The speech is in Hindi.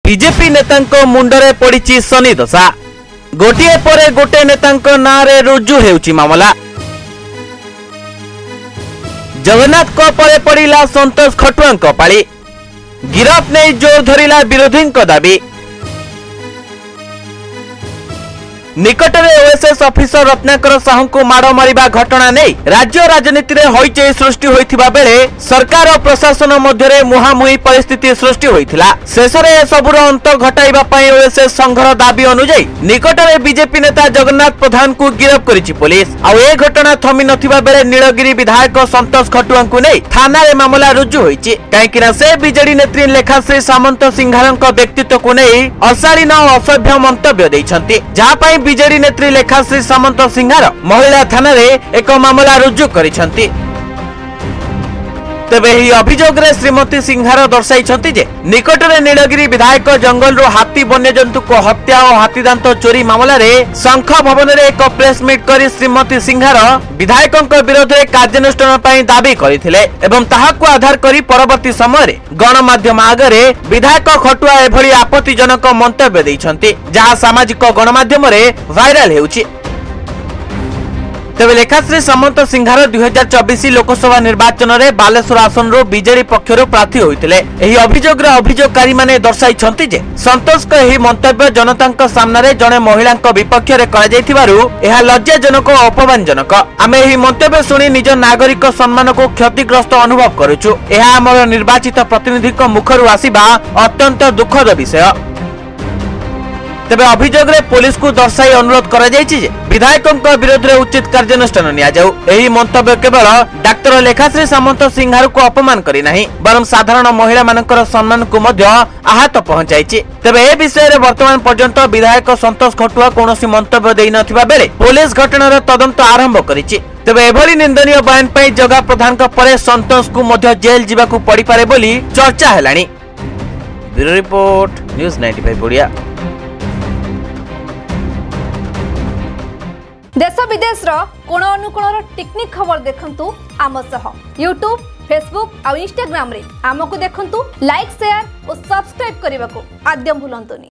बीजेपी नेतांको मुंडरे पड़िछि शनि दशा। गोटिए परे गोटे नेतांको नारे रुजु हेउछि मामला। जगन्नाथ को परे पड़िला संतोष खटुआंको पाଳି। गिरफ नहीं जोर धरिला विरोधी दाबी। निकटरे ओएसएस ऑफिसर रत्नाकर साहू को माड़ मारिबा घटना नहीं राज्य राजनीति में हईचई सृष्टि होइथिबा बेले सरकार और प्रशासन मध्य मुहांमुही परिस्थिति सृष्टि होइथिला। शेषरे सबुर अंत घटाइबा पई ओएसएस संघर दाबी अनुଯାयी निकटरे बीजेपी नेता जगन्नाथ प्रधान को गिरफ करिछि पुलिस। आ ए घटना थमी नथिबा बेले नीलगिरी विधायक संतोष खटुआ को नहीं थाना रे मामला रुजु होइछि। काहेकि से बीजेडी नेत्री लेखाश्री सामंत सिंघारक व्यक्तित्व को नहीं अशालीन और असभ्य मंतव्य दैछन्ति। जहा पई बीजेडी नेत्री लेखाश्री सामंत सिंघार महिला थाना रे एक मामला रुजु करिसंती। तेबे ही अभियोग रे श्रीमती सिंघार दर्शाइछन्ती जे निकटरे नीलगिरी विधायक जंगल रो हाथी वन्यजंतु को हत्या और हाथीदांत चोरी मामला रे शंख भवन रे एक प्रेस मीट करी श्रीमती सिंघार विधायकक विरोध में कार्यानुष्ठान पई दाबी करथिले एवं ताहाकु आधार करी परवर्ती समय रे गणमाध्यम आगरे विधायक खटुआ एभली आपत्तिजनक मंतव्य दैछन्ती जहा सामाजिक गणमाध्यम रे वायरल हेउछि। तेबे लेखाश्री सामंत सिंघार 2024 लोकसभा निर्वाचन में बालेश्वर आसन रो बीजेडी पक्षर प्रार्थी होइतिले। एही अभियोग रे अभियोगकारी माने दर्शाइछन्ति जे संतोष को एही मंतव्य जनतांक सामने रे जने महिलांक विपक्ष रे करा जायथिबारु एहा लज्जाजनक और अपमानजनक। आमे एही मंतव्य सुनी निज नागरिक सम्मान को क्षतिग्रस्त अनुभव करूछु। एहा हमर निर्वाचित प्रतिनिधिक मुखरु आसीबा अत्यंत दुखद विषय। तेबे अभियोग रे पुलिस को दर्शाई अनुरोध करा जायछि जे विधायकक विरोध रे उचित कार्यानुष्ठान निया जाऊ। एही मंतव्य केवल डाक्टर लेखाश्री सामंत सिंघार को अपमान करी नाही बरं साधारण महिला मानकर सम्मान को मध्य आहत पहुंचाइछि। तेबे ए विषय रे वर्तमान पर्यंत विधायक संतोष खटुआ कोनोसी मंतव्य देइ नथिबा बेले पुलिस घटनार तदंत आरंभ करिछि। तेबे एभली निंदनीय बयान पई जगा प्रधान परे संतोष को मध्य जेल जीवाकू पड़ी पारे बोली चर्चा हेलानी। Bureau report news 95 Odia. देश विदेश कोण अनुकोण टेक्निक खबर देखंतु आम सह यूट्यूब फेसबुक और इंस्टाग्राम रे आमको देखंतु लाइक शेयर और सब्सक्राइब करने को आद्य भूलंतुनी।